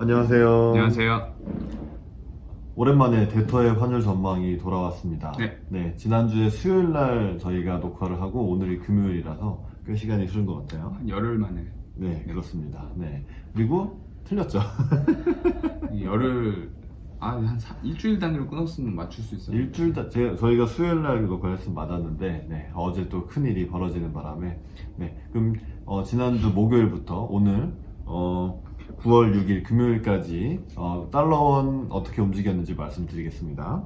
안녕하세요. 안녕하세요. 오랜만에 데터의 환율 전망이 돌아왔습니다. 네. 지난주에 수요일 날 저희가 녹화를 하고 오늘이 금요일이라서 꽤 시간이 흐른 것 같아요. 한 열흘 만에. 네, 그렇습니다. 네. 그리고 틀렸죠. 이 열흘, 한 일주일 단위로 끊었으면 맞출 수 있어요. 저희가 수요일 날 녹화를 했으면 맞았는데, 네, 어제 또 큰일이 벌어지는 바람에, 네. 그럼, 지난주 목요일부터 오늘, 9월 6일 금요일까지 달러원 어떻게 움직였는지 말씀드리겠습니다.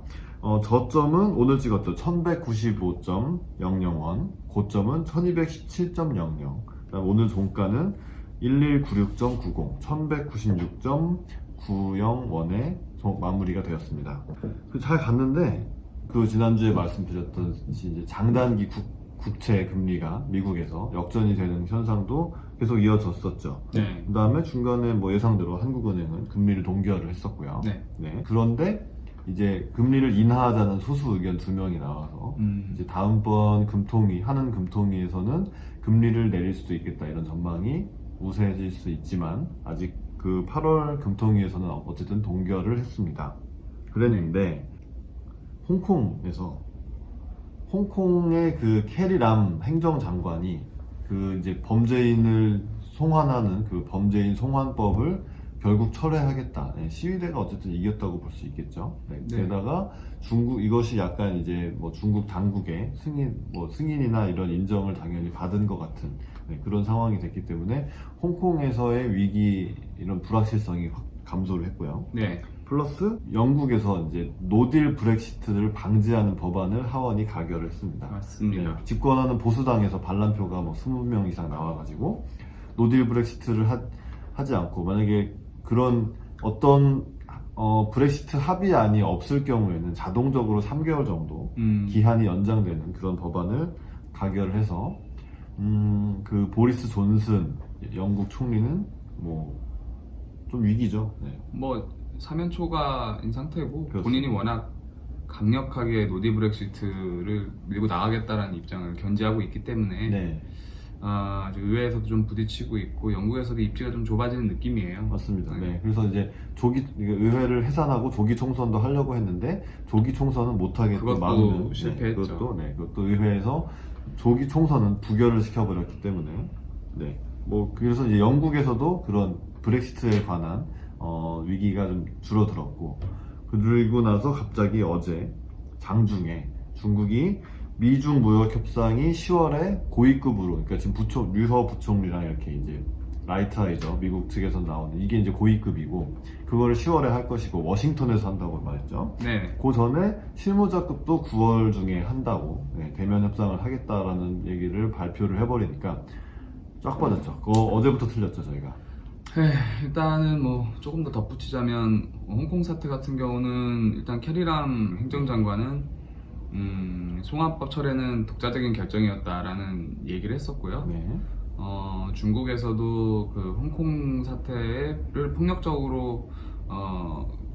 저점은 오늘 찍었죠. 1195.00원, 고점은 1217.00. 그다음 오늘 종가는 1196.90, 1196.90원에 마무리가 되었습니다. 잘 갔는데 그 지난주에 말씀드렸듯이 이제 장단기 국채 금리가 미국에서 역전이 되는 현상도 계속 이어졌었죠. 네. 그 다음에 중간에 뭐 예상대로 한국은행은 금리를 동결을 했었고요. 네. 그런데 이제 금리를 인하하자는 소수 의견 2명이 나와서 이제 다음번 하는 금통위에서는 금리를 내릴 수도 있겠다 이런 전망이 우세해질 수 있지만 아직 그 8월 금통위에서는 어쨌든 동결을 했습니다. 그랬는데 홍콩의 그 캐리람 행정장관이 그 이제 범죄인을 송환하는 그 범죄인 송환법을 결국 철회하겠다. 네, 시위대가 어쨌든 이겼다고 볼 수 있겠죠. 네, 게다가 이것이 약간 이제 뭐 중국 당국의 승인이나 이런 인정을 당연히 받은 것 같은 그런 상황이 됐기 때문에 홍콩에서의 위기 이런 불확실성이 확 감소를 했고요. 네. 플러스 영국에서 이제 노딜 브렉시트를 방지하는 법안을 하원이 가결을 했습니다. 맞습니다. 네, 집권하는 보수당에서 반란표가 뭐 20명 이상 나와가지고 노딜 브렉시트를 하지 않고 만약에 그런 어떤 브렉시트 합의안이 없을 경우에는 자동적으로 3개월 정도 기한이 연장되는 그런 법안을 가결을 해서 그 보리스 존슨 영국 총리는 뭐 좀 위기죠. 네. 뭐 사면초가인 상태고 그렇습니다. 본인이 워낙 강력하게 노디 브렉시트를 밀고 나가겠다라는 입장을 견지하고 있기 때문에 네. 의회에서도 좀 부딪히고 있고 영국에서도 입지가 좀 좁아지는 느낌이에요. 맞습니다. 네. 그래서 이제 의회를 해산하고 조기 총선도 하려고 했는데 조기 총선은 못하게 또 그것도 막는 실패했죠. 그것도 의회에서 조기 총선은 부결을 시켜버렸기 때문에 뭐 그래서 이제 영국에서도 그런 브렉시트에 관한 위기가 좀 줄어들었고 그리고 나서 갑자기 어제 장중에 중국이 미중 무역 협상이 10월에 고위급으로 그러니까 지금 류허 부총리랑 이렇게 이제 라이트아이죠. 미국 측에서 나오는 이게 이제 고위급이고 그거를 10월에 할 것이고 워싱턴에서 한다고 말했죠. 네. 그 전에 실무자급도 9월 중에 한다고 대면 협상을 하겠다라는 얘기를 발표를 해버리니까 쫙 빠졌죠. 그거 어제부터 틀렸죠 저희가. 일단은 뭐 조금 더 덧붙이자면 홍콩 사태 같은 경우는 일단 캐리람 행정장관은 송환법 철회는 독자적인 결정이었다라는 얘기를 했었고요. 중국에서도 그 홍콩 사태를 폭력적으로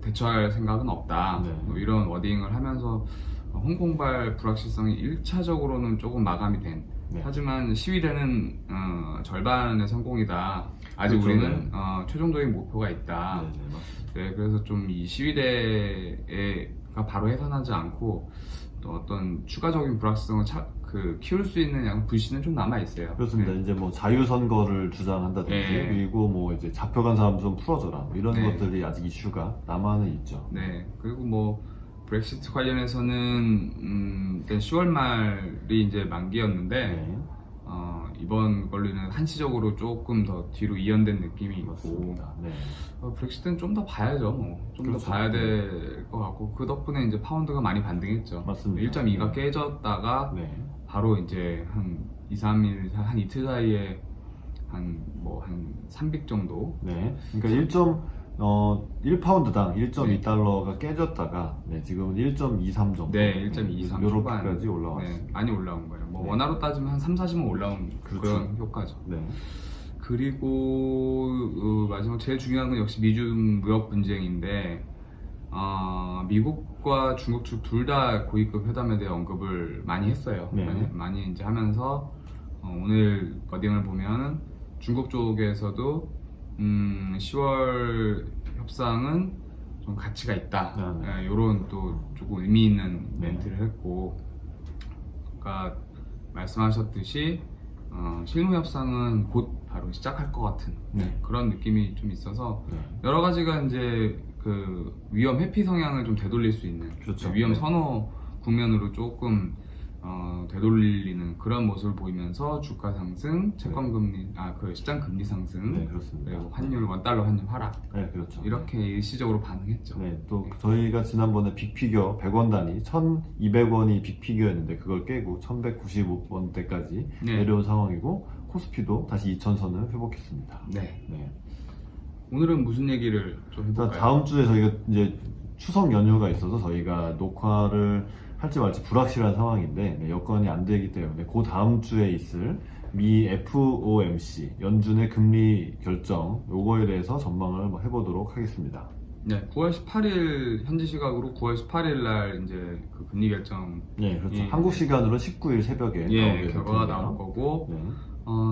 대처할 생각은 없다. 뭐 이런 워딩을 하면서 홍콩발 불확실성이 1차적으로는 조금 마감이 된. 하지만 시위대는 절반의 성공이다. 아직 그렇죠. 우리는 최종적인 목표가 있다. 그래서 좀 이 시위대가 바로 해산하지 않고 또 어떤 추가적인 불확실성을 키울 수 있는 약간 불씨는 좀 남아 있어요. 그렇습니다. 이제 뭐 자유선거를 주장한다든지 그리고 뭐 이제 잡혀간 사람 좀 풀어줘라 뭐 이런 것들이 아직 이슈가 남아는 있죠. 그리고 뭐 브렉시트 관련해서는 일단 10월 말이 이제 만기였는데 이번 걸로는 한시적으로 조금 더 뒤로 이연된 느낌이 있고 브렉시트는 좀 더 봐야죠. 좀 더 봐야 될 것 같고 그 덕분에 이제 파운드가 많이 반등했죠. 맞습니다. 1.2가 깨졌다가 바로 이제 한 2, 3일 한 이틀 사이에 한 3빅 정도. 그러니까 1파운드당 1.2달러가 깨졌다가 지금은 1.23 정도 1.23 이렇게까지 올라왔습니다. 많이 올라온 거예요. 뭐 원화로 따지면 한 3, 40은 올라온 그런 효과죠. 그리고 마지막 제일 중요한 건 역시 미중 무역 분쟁인데 미국과 중국 측 둘 다 고위급 회담에 대해 언급을 많이 했어요. 많이 이제 하면서 오늘 워딩을 보면 중국 쪽에서도 10월 협상은 좀 가치가 있다. 아, 네. 이런 또 조금 의미 있는 네. 멘트를 했고, 아까 말씀하셨듯이 실무 협상은 곧 바로 시작할 것 같은 네. 그런 느낌이 좀 있어서 네. 여러 가지가 이제 그 위험 회피 성향을 좀 되돌릴 수 있는 그렇죠. 위험 네. 선호 국면으로 조금 되돌리는 그런 모습을 보이면서 주가 상승, 채권 금리, 그 시장 금리 상승, 네, 그렇습니다. 그리고 환율 원달러 환율 하락 네, 그렇죠. 이렇게 일시적으로 반응했죠. 네, 또 저희가 지난번에 빅피겨 100원 단위 1,200원이 빅피겨였는데 그걸 깨고 1,195원대까지 네. 내려온 상황이고 코스피도 다시 2,000선을 회복했습니다. 네. 네. 오늘은 무슨 얘기를 좀 일단 해볼까요? 다음 주에 저희가 이제 추석 연휴가 있어서 저희가 녹화를 할지 말지 불확실한 상황인데 네, 여건이 안 되기 때문에 그 다음 주에 있을 미 FOMC 연준의 금리 결정 요거에 대해서 전망을 한번 해보도록 하겠습니다. 네, 9월 18일 현지 시각으로 9월 18일 날 이제 그 금리 결정 네, 그렇죠. 예. 한국 시간으로 19일 새벽에 나오게 결과가 될 나올 텐데요. 거고 네.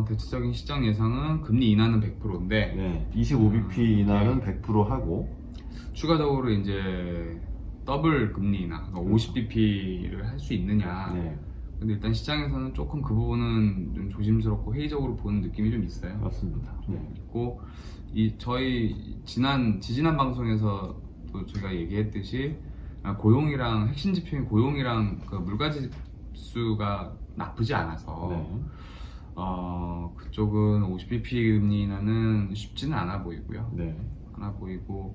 대체적인 시장 예상은 금리 인하는 100%인데 네, 25bp 인하는 100% 하고 추가적으로 이제 더블 금리 인하, 그러니까 50bp를 할 수 있느냐. 네, 근데 일단 시장에서는 조금 그 부분은 좀 조심스럽고 회의적으로 보는 느낌이 좀 있어요. 맞습니다. 네. 그리고 저희 지지난 방송에서 또 저희가 얘기했듯이 고용이랑 핵심 지표인 고용이랑 그 물가 지수가 나쁘지 않아서 네. 그쪽은 50bp 금리 인하는 쉽지는 않아 보이고요. 네. 않아 보이고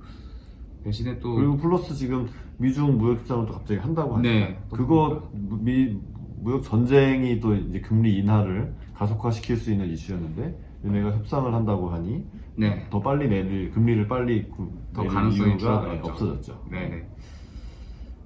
대신에 또 그리고 플러스 지금 미중 무역 협상을 또 갑자기 한다고 하니까 네, 또 그거 무역 전쟁이 또 이제 금리 인하를 가속화시킬 수 있는 이슈였는데 얘네가 협상을 한다고 하니 네. 더 빨리 금리를 빨리 더 내릴 가능성이 이유가 줄어들었죠. 없어졌죠. 네네.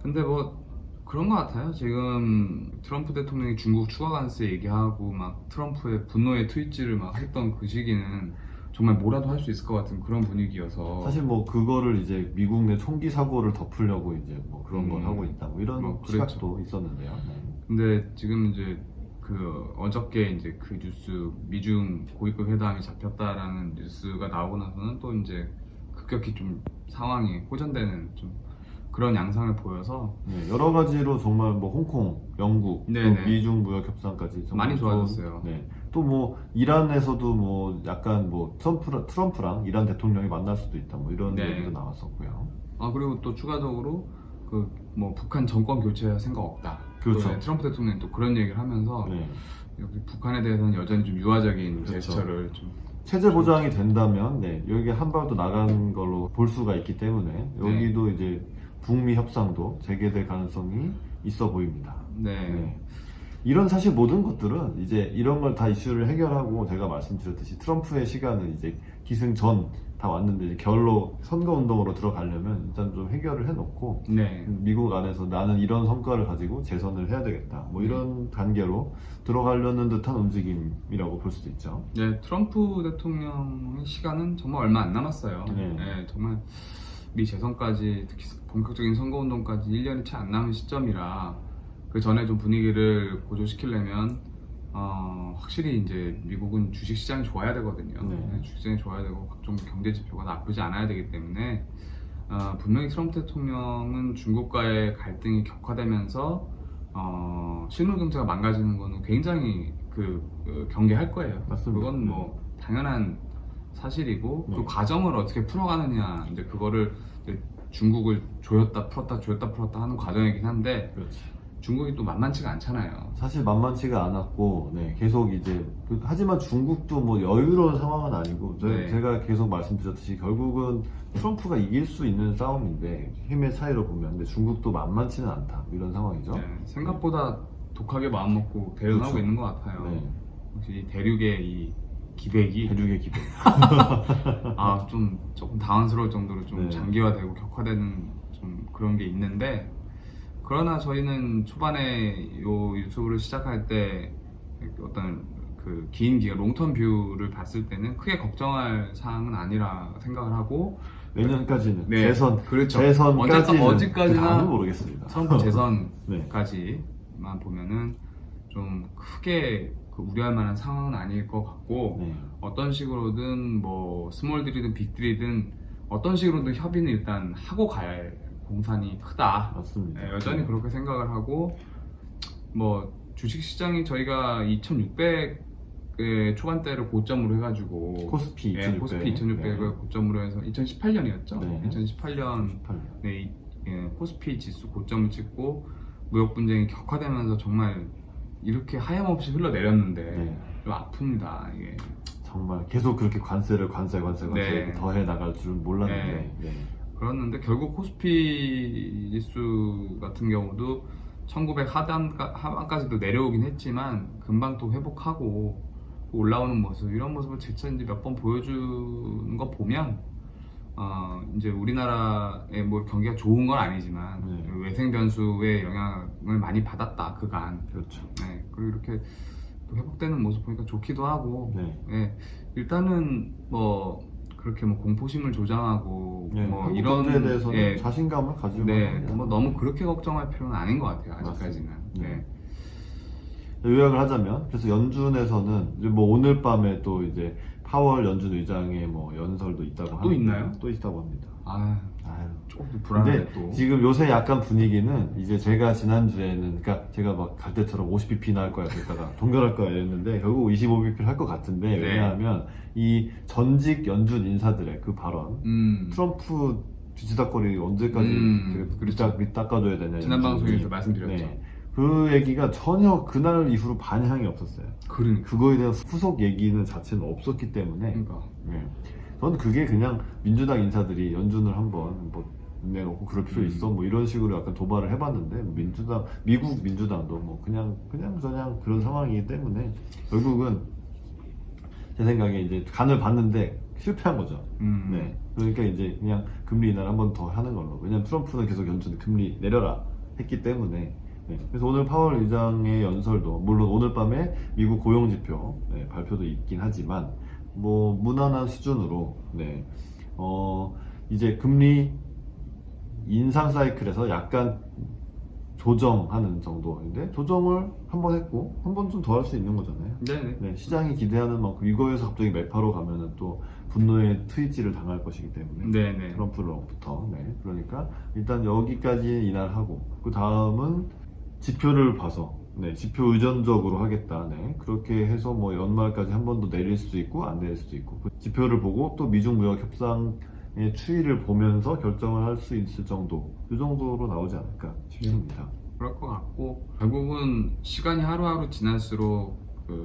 근데 뭐 그런 것 같아요. 지금 트럼프 대통령이 중국 추가 관세 얘기하고 막 트럼프의 분노의 트윗질을 막 했던 그 시기는 정말 뭐라도 할 수 있을 것 같은 그런 분위기여서 사실 뭐 그거를 이제 미국 내 총기 사고를 덮으려고 이제 뭐 그런 걸 하고 있다 뭐 이런 뭐 시각도 있었는데요. 네. 근데 지금 이제 그 어저께 이제 그 뉴스 미중 고위급 회담이 잡혔다라는 뉴스가 나오고 나서는 또 이제 급격히 좀 상황이 호전되는 좀 그런 양상을 보여서 네, 여러 가지로 정말 뭐 홍콩, 영국, 또 네네. 미중 무역 협상까지 정말 많이 좋아졌어요. 네. 또 뭐 이란에서도 뭐 약간 뭐 트럼프랑 이란 대통령이 만날 수도 있다 뭐 이런 네. 얘기도 나왔었고요. 그리고 또 추가적으로 그 뭐 북한 정권 교체할 생각 없다. 그렇죠. 또 트럼프 대통령이 또 그런 얘기를 하면서 네. 여기 북한에 대해서는 여전히 좀 유화적인 그렇죠. 제스처를 좀 체제 보장이 된다면 네, 여기 한 발 더 나간 걸로 볼 수가 있기 때문에 여기도 이제 북미 협상도 재개될 가능성이 있어 보입니다. 네. 네. 이런 사실 모든 것들은 이제 이런 걸 다 이슈를 해결하고 제가 말씀드렸듯이 트럼프의 시간은 이제 기승 전 다 왔는데 이제 결로 선거 운동으로 들어가려면 일단 좀 해결을 해놓고 네. 미국 안에서 나는 이런 성과를 가지고 재선을 해야 되겠다 뭐 이런 단계로 들어가려는 듯한 움직임이라고 볼 수도 있죠. 네, 트럼프 대통령의 시간은 정말 얼마 안 남았어요. 네. 정말 미 재선까지 특히 본격적인 선거 운동까지 1년이 채 안 남은 시점이라 그 전에 좀 분위기를 고조시키려면 확실히 이제 미국은 주식 시장이 좋아야 되거든요. 네. 주식 시장이 좋아야 되고 각종 경제 지표가 나쁘지 않아야 되기 때문에 분명히 트럼프 대통령은 중국과의 갈등이 격화되면서 실물 경제가 망가지는 거는 굉장히 경계할 거예요. 맞습니다. 그건 뭐 당연한 사실이고 네. 그 과정을 어떻게 풀어가느냐 이제 그거를 이제 중국을 조였다 풀었다 하는 과정이긴 한데 그렇지. 중국이 또 만만치가 않잖아요. 사실 만만치가 않았고, 네, 계속 이제, 하지만 중국도 뭐 여유로운 상황은 아니고, 네. 제가 계속 말씀드렸듯이 결국은 트럼프가 이길 수 있는 싸움인데, 힘의 차이로 보면, 근데 중국도 만만치는 않다. 이런 상황이죠. 네, 생각보다 독하게 마음먹고 대응하고 그렇죠. 있는 것 같아요. 네. 혹시 대륙의 이 기백이 대륙의 기백. 좀 조금 당황스러울 정도로 좀 네. 장기화되고 격화되는 좀 그런 게 있는데 그러나 저희는 초반에 요 유튜브를 시작할 때 어떤 그 긴 기간 롱텀 뷰를 봤을 때는 크게 걱정할 사항은 아니라 생각을 하고 내년까지는. 네, 재선. 그렇죠. 재선까지는. 언제까지나 그 다음은 모르겠습니다. 트럼프 네. 재선까지만 보면은 좀 크게 우려할 만한 상황은 아닐 것 같고 네. 어떤 식으로든 뭐 스몰 딜이든 빅 딜이든 어떤 식으로든 협의는 일단 하고 가야 할 공산이 크다. 맞습니다. 네, 여전히 그렇게 생각을 하고 뭐 주식시장이 저희가 2600의 초반대를 고점으로 해가지고 코스피 예, 코스피 2600을 고점으로 해서 2018년이었죠. 네. 2018년 네, 예, 코스피 지수 고점을 찍고 무역 분쟁이 격화되면서 정말 이렇게 하염없이 흘러내렸는데 네. 좀 아픕니다. 이게 정말 계속 그렇게 관세 네. 더해 나갈 줄은 몰랐는데. 네. 그렇는데 결국 코스피 지수 같은 경우도 1900 하반까지도 내려오긴 했지만 금방 또 회복하고 또 올라오는 모습, 이런 모습을 재차 이제 몇 번 보여주는 거 보면 이제 우리나라의 뭐 경기가 좋은 건 아니지만 네. 외생 변수의 영향을 많이 받았다 그간. 그렇죠. 네, 그리고 이렇게 또 회복되는 모습 보니까 좋기도 하고. 네. 네, 일단은 뭐 그렇게 뭐 공포심을 조장하고 네. 뭐 한국 이런 경제에 대해서는 예, 자신감을 가지고 네, 뭐 너무 그렇게 걱정할 필요는 아닌 것 같아요. 맞습니다. 아직까지는. 네. 요약을 하자면, 그래서 연준에서는 이제 뭐 오늘 밤에 또 이제 파월 연준 의장의 뭐 연설도 있다고 또 있나요? 또 있다고 합니다. 아, 아유. 조금 근데 불안해 또. 지금 요새 약간 분위기는 이제 제가 지난주에는, 그러니까 제가 막 갈 때처럼 50bp 나올 거야 그랬다가 동결할 거야 이랬는데 결국 25bp를 할 것 같은데, 네. 왜냐하면 이 전직 연준 인사들의 그 발언, 트럼프 뒤치다거리 언제까지 그렇죠. 밑 닦아줘야 되냐, 지난 연준이. 방송에서 말씀드렸죠. 네. 그 얘기가 전혀 그날 이후로 반향이 없었어요. 그러니까. 그거에 대한 후속 얘기는 자체는 없었기 때문에. 그러니까. 네. 저는 그게 그냥 민주당 인사들이 연준을 한번 뭐 내놓고 그럴 필요 있어 뭐 이런 식으로 약간 도발을 해봤는데, 미국 민주당도 뭐 그냥 그런 상황이기 때문에 결국은 제 생각에 이제 간을 봤는데 실패한 거죠. 네. 그러니까 이제 그냥 금리 인하를 한 번 더 하는 걸로. 왜냐면 트럼프는 계속 연준 금리 내려라 했기 때문에. 네. 그래서 오늘 파월 의장의 연설도, 물론 오늘 밤에 미국 고용지표 발표도 있긴 하지만 뭐 무난한 수준으로, 네. 이제 금리 인상 사이클에서 약간 조정하는 정도인데, 조정을 한 번 했고 한 번 좀 더 할 수 있는 거잖아요. 네네. 네, 시장이 기대하는 만큼 이거에서 갑자기 매파로 가면은 또 분노의 트위지를 당할 것이기 때문에. 네네. 트럼프로부터. 네, 그러니까 일단 여기까지 인하를 하고, 그 다음은 지표를 봐서, 네, 지표 의존적으로 하겠다. 네, 그렇게 해서 뭐 연말까지 한 번 더 내릴 수도 있고 안 내릴 수도 있고, 그 지표를 보고 또 미중 무역 협상의 추이를 보면서 결정을 할 수 있을 정도, 이 정도로 나오지 않을까 싶습니다. 그럴 것 같고, 결국은 시간이 하루하루 지날수록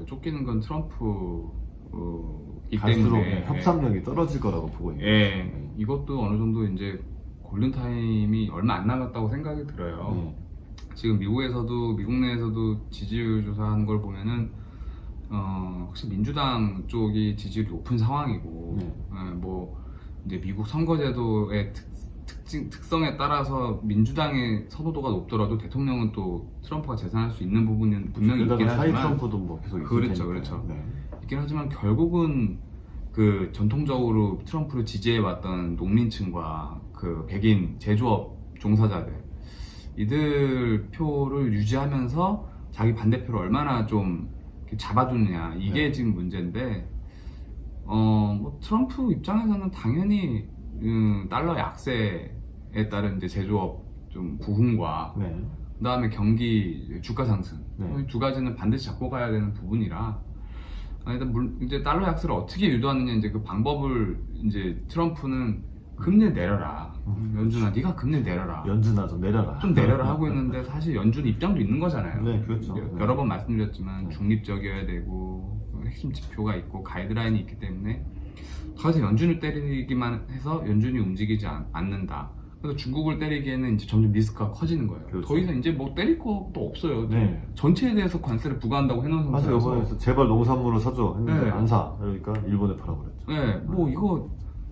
쫓기는 건 트럼프이기 갈수록 때문에 협상력이 떨어질 거라고 보고 있는 예, 거죠. 네. 이것도 어느 정도 이제 골든타임이 얼마 안 남았다고 생각이 들어요. 네. 지금 미국 내에서도 지지율 조사하는 걸 보면은 확실히 민주당 쪽이 지지율이 높은 상황이고, 네. 뭐 이제 미국 선거제도의 특성에 따라서 민주당의 선호도가 높더라도 대통령은 또 트럼프가 재선할 수 있는 부분은 분명히 있긴 게다가 사이 하지만, 트럼프도 뭐 계속 있을 그렇죠, 테니까요. 그렇죠. 네. 있긴 하지만 결국은 그 전통적으로 트럼프를 지지해왔던 농민층과 그 백인 제조업 종사자들, 이들 표를 유지하면서 자기 반대표를 얼마나 좀 이렇게 잡아두느냐, 이게 네. 지금 문제인데, 뭐 트럼프 입장에서는 당연히 달러 약세에 따른 이제 제조업 좀 부흥과 네. 그다음에 경기 주가 상승, 네. 이 두 가지는 반드시 잡고 가야 되는 부분이라, 일단 이제 달러 약세를 어떻게 유도하느냐, 이제 그 방법을 이제 트럼프는 금리를 내려라, 연준아 네가 금리를 내려라, 연준아 좀 내려라. 좀 내려라 하고 있는데, 사실 연준 입장도 있는 거잖아요. 네, 그렇죠. 여러 번 말씀드렸지만 네. 중립적이어야 되고 핵심 지표가 있고 가이드라인이 있기 때문에 거기서 연준을 때리기만 해서 연준이 움직이지 않는다. 그래서 중국을 때리기에는 이제 점점 리스크가 커지는 거예요. 그렇죠. 더 이상 이제 뭐 때릴 것도 없어요. 네. 전체에 대해서 관세를 부과한다고 해놓은 사실 상태라서. 이번에서 제발 농산물을 사줘 했는데 네. 안 사. 그러니까 일본에 팔아버렸죠. 네, 뭐 이거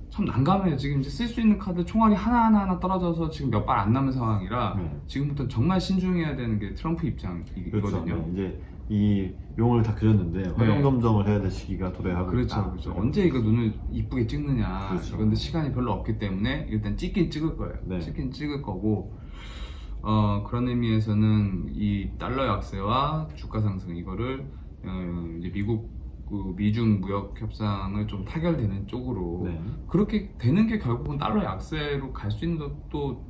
참 난감해요. 지금 이제 쓸 수 있는 카드 총알이 하나 떨어져서 지금 몇 발 안 남은 상황이라, 네. 지금부터 정말 신중해야 되는 게 트럼프 그렇죠. 입장이거든요. 네. 이제 이 용을 다 그렸는데 활용 검정을 해야 될 시기가 도래하고 그렇죠, 있다. 그렇죠. 언제 이거 눈을 이쁘게 찍느냐. 그렇죠. 그런데 시간이 별로 없기 때문에 일단 찍긴 찍을 거예요. 네. 찍긴 찍을 거고, 그런 의미에서는 이 달러 약세와 주가 상승, 이거를 이제 미국 그 미중 무역 협상을 좀 타결되는 쪽으로 네. 그렇게 되는 게 결국은 달러 약세로 갈 수 있는 또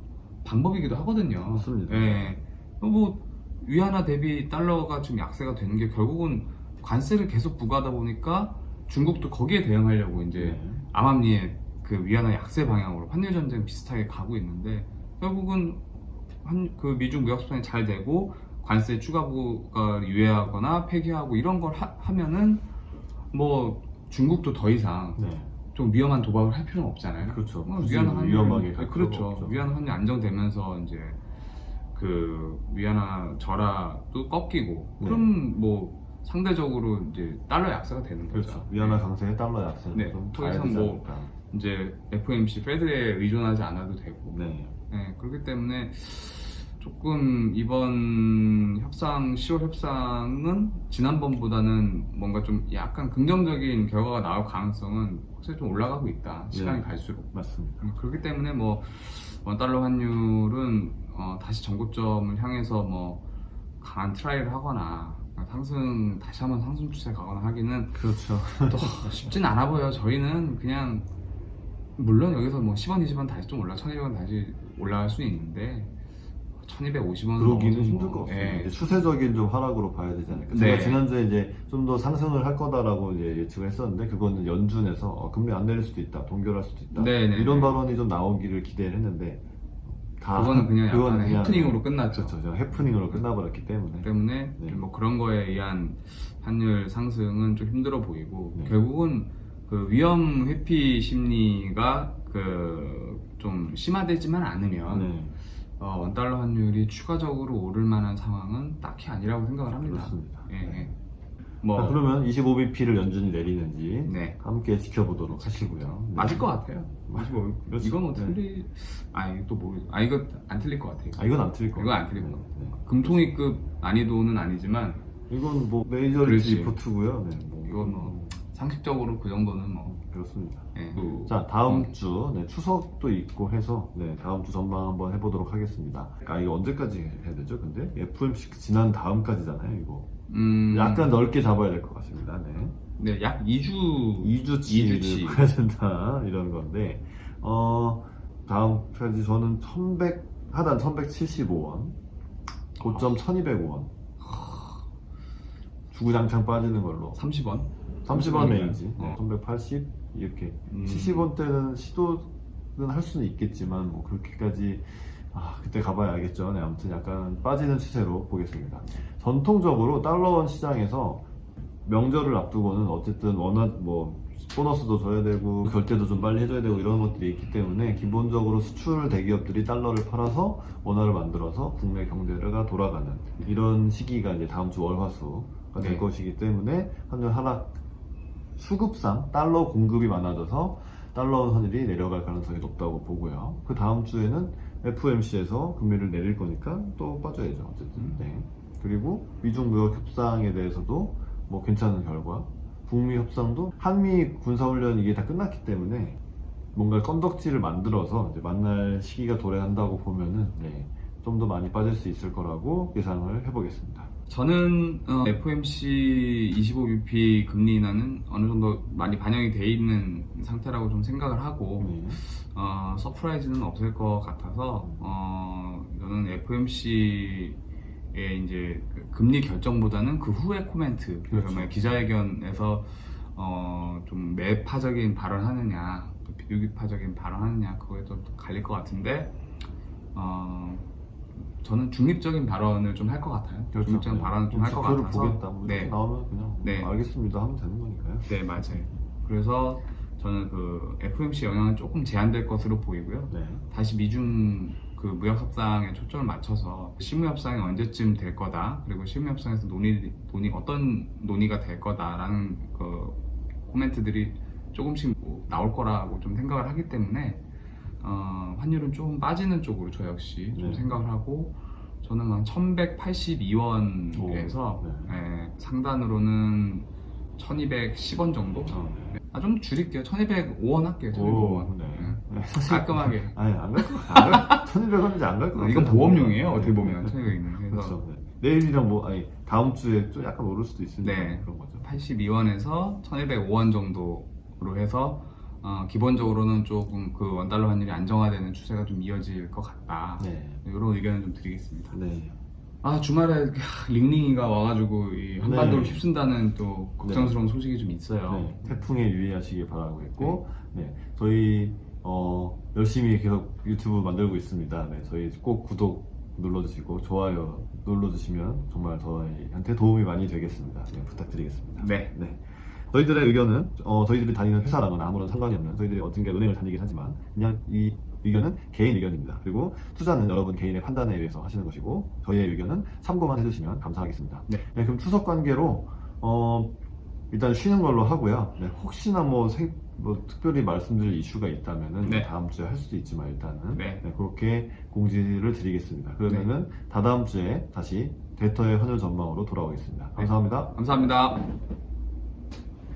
방법이기도 하거든요. 맞습니다. 예. 뭐 위안화 대비 달러가 지금 약세가 되는 게 결국은 관세를 계속 부과하다 보니까 중국도 거기에 대응하려고 이제 네. 암암리에 그 위안화 약세 방향으로 환율 전쟁 비슷하게 가고 있는데 결국은 그 미중 무역 협상이 잘 되고 관세 추가 부과를 유예하거나 폐기하고 이런 걸 하면은 뭐 중국도 더 이상 네. 좀 위험한 도박을 할 필요는 없잖아요. 그렇죠. 굳이 위험하게 갈 그렇죠. 필요가 없죠. 위안화 환율 안정되면서 이제 그 위안화 절하도 꺾이고 네. 그럼 뭐 상대적으로 이제 달러 약세가 되는 거죠. 그렇죠. 위안화 강세에 달러 약세는 네. 좀 더 가야 이상 되지 뭐 않을까. 이제 FOMC 페드에 의존하지 않아도 되고 네. 네, 그렇기 때문에 조금 이번 협상 10월 협상은 지난번보다는 뭔가 좀 약간 긍정적인 결과가 나올 가능성은 확실히 좀 올라가고 있다. 시간이 네. 갈수록. 맞습니다. 그렇기 때문에 뭐 원달러 환율은 다시 전고점을 향해서 뭐 강한 트라이를 하거나 다시 한번 상승 추세 가거나 하기는 그렇죠. 또 쉽진 않아 보여요. 저희는 그냥 물론 여기서 뭐 10원, 20원 다시 좀 1200원 다시 올라갈 수 있는데 1250원 그러기는 힘들 것 같습니다. 예. 이제 추세적인 좀 하락으로 봐야 되지 않을까. 네. 제가 지난주에 이제 좀 더 상승을 할 거다라고 이제 예측을 했었는데 그거는 연준에서 금리 안 내릴 수도 있다, 동결할 수도 있다. 네네. 이런 발언이 좀 나오기를 기대를 했는데 그거는 그냥 약간 그냥 해프닝으로 끝났죠. 그렇죠. 그냥 해프닝으로 끝나버렸기 때문에. 네. 뭐 그런 거에 의한 환율 상승은 좀 힘들어 보이고 네. 결국은 그 위험 회피 심리가 그 좀 심화되지만 않으면 네. 원달러 환율이 추가적으로 오를 만한 상황은 딱히 아니라고 생각을 합니다. 그렇습니다. 예, 예. 자, 뭐 그러면 25bp를 연준이 내리는지 네. 함께 지켜보도록 하시고요. 네. 맞을 것 같아요. 그렇죠. 이건 뭐 네. 이거 안 틀릴 것 같아요. 이건 안 틀릴 거 이건 안 틀릴 것 같아요. 네. 금통위급 난이도는 아니지만 이건 뭐 메이저리그 그렇지. 리포트고요. 네. 이건 뭐 상식적으로 그 정도는 뭐 그렇습니다. 예. 자, 다음 주 추석도 있고 해서 다음 주 전망 한번 해보도록 하겠습니다. 이거 언제까지 해야 되죠? 근데 FOMC 지난 다음까지잖아요. 이거 약간 넓게 잡아야 될 것 같습니다. 네. 네, 약 2주 2주치를 봐야 된다 이런 건데 다음까지 저는 하단 1175원, 고점 1205원, 주구장창 빠지는 걸로 30원 30원 레인지, 네. 1180 이렇게 70원대는 시도는 할 수는 있겠지만 뭐 그렇게까지 그때 가봐야 알겠죠. 네, 아무튼 약간 빠지는 추세로 보겠습니다. 전통적으로 달러원 시장에서 명절을 앞두고는 어쨌든 워낙 뭐 보너스도 줘야 되고 결제도 좀 빨리 해줘야 되고 이런 것들이 있기 때문에 기본적으로 수출 대기업들이 달러를 팔아서 원화를 만들어서 국내 경제가 돌아가는 이런 시기가 이제 다음 주 월화수가 될 네. 것이기 때문에 환율 하락 수급상 달러 공급이 많아져서 달러 환율이 내려갈 가능성이 높다고 보고요. 그 다음 주에는 FOMC에서 금리를 내릴 거니까 또 빠져야죠. 어쨌든. 네. 그리고 미중 무역 협상에 대해서도 뭐 괜찮은 결과, 북미 협상도 한미 군사훈련 이게 다 끝났기 때문에 뭔가 건덕지를 만들어서 이제 만날 시기가 도래한다고 보면은 좀 더 많이 빠질 수 있을 거라고 예상을 해보겠습니다. 저는 FOMC 25bp 금리 인하는 어느 정도 많이 반영이 돼 있는 상태라고 좀 생각을 하고 서프라이즈는 없을 것 같아서 저는 FOMC의 이제 그 금리 결정보다는 그 후의 코멘트, 그렇죠. 그러면 기자회견에서 좀 매파적인 발언하느냐, 또 비유기파적인 발언하느냐 그거에 좀 갈릴 것 같은데 저는 중립적인 발언을 좀 할 것 같아요. 그렇죠. 중립적인 발언을 좀 할 것 지표를 같아서 보겠다. 뭐 이렇게 나오면 그냥 네. 알겠습니다 하면 되는 거니까요. 네, 맞아요. 그래서 저는 그 FOMC 영향은 조금 제한될 것으로 보이고요. 네. 다시 미중 그 무역 협상에 초점을 맞춰서 실무 협상이 언제쯤 될 거다. 그리고 실무 협상에서 어떤 논의가 될 거다라는 그 코멘트들이 조금씩 나올 거라고 좀 생각을 하기 때문에 환율은 좀 빠지는 쪽으로 저 역시 좀 네. 생각을 하고 저는 한 1182원에서 상단으로는 1210원 정도? 좀 줄일게요. 1205원 할게요. 1205원. 네. 깔끔하게. 아니, 안 갈 거. 1200원인지 안 갈 거. 이건 보험용이에요. 어떻게 보면 1200원. 그래서 그렇죠. 네. 내일이랑 뭐 아니 다음 주에 좀 약간 오를 수도 있으니까 네. 그런 거죠. 82원에서 1105원 정도로 해서 기본적으로는 조금 그 원달러 환율이 안정화되는 추세가 좀 이어질 것 같다. 네. 이런 의견을 좀 드리겠습니다. 네. 주말에 링링이가 와가지고 이 한반도를 네. 휩쓴다는 또 걱정스러운 소식이 좀 있어요. 네, 태풍에 유의하시길 바라고 있고, 네, 저희 열심히 계속 유튜브 만들고 있습니다. 네, 저희 꼭 구독 눌러주시고 좋아요 눌러주시면 정말 저희한테 도움이 많이 되겠습니다. 네, 부탁드리겠습니다. 네. 네. 저희들의 의견은 저희들이 다니는 회사랑은 아무런 상관이 없는 저희들이 어딘가 은행을 다니긴 하지만 그냥 이 의견은 개인 의견입니다. 그리고 투자는 여러분 개인의 판단에 의해서 하시는 것이고 저희의 의견은 참고만 해주시면 감사하겠습니다. 네. 네, 그럼 추석 관계로 일단 쉬는 걸로 하고요. 네, 혹시나 뭐 특별히 말씀드릴 이슈가 있다면은 네. 다음 주에 할 수도 있지만 일단은 네. 그렇게 공지를 드리겠습니다. 그러면은 다다음 주에 다시 데이터의 환율 전망으로 돌아오겠습니다. 감사합니다. 감사합니다.